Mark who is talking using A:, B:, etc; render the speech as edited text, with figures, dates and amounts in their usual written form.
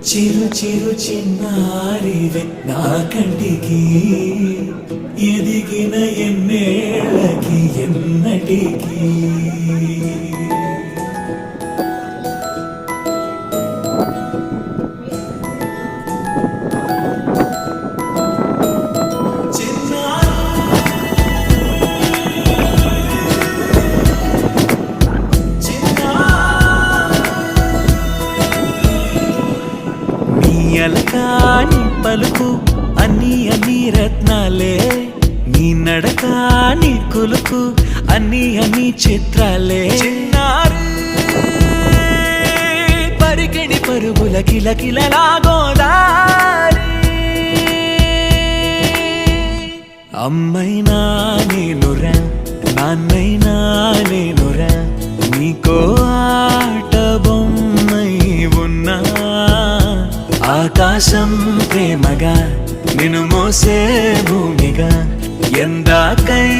A: చిరు చిరు చిన్నారివే నా కంటికి ఎదిగిన ఎన్నేళ్ళకి ఎన్నటికి నీ పలుకు అన్ని అన్ని రత్నాలే నీ నడక నీ కులుకు అన్ని అన్ని చిత్రాలే పరికిణి పరుగుల కిలకిలలా గోదారి అమ్మైనా నేనురా నాన్నైనా నేనురా నీకో ఆట బొమ్మై ఉన్నా ఆకాశం ప్రేమగా నిన్ను మోసే భూమిగా ఎందాకై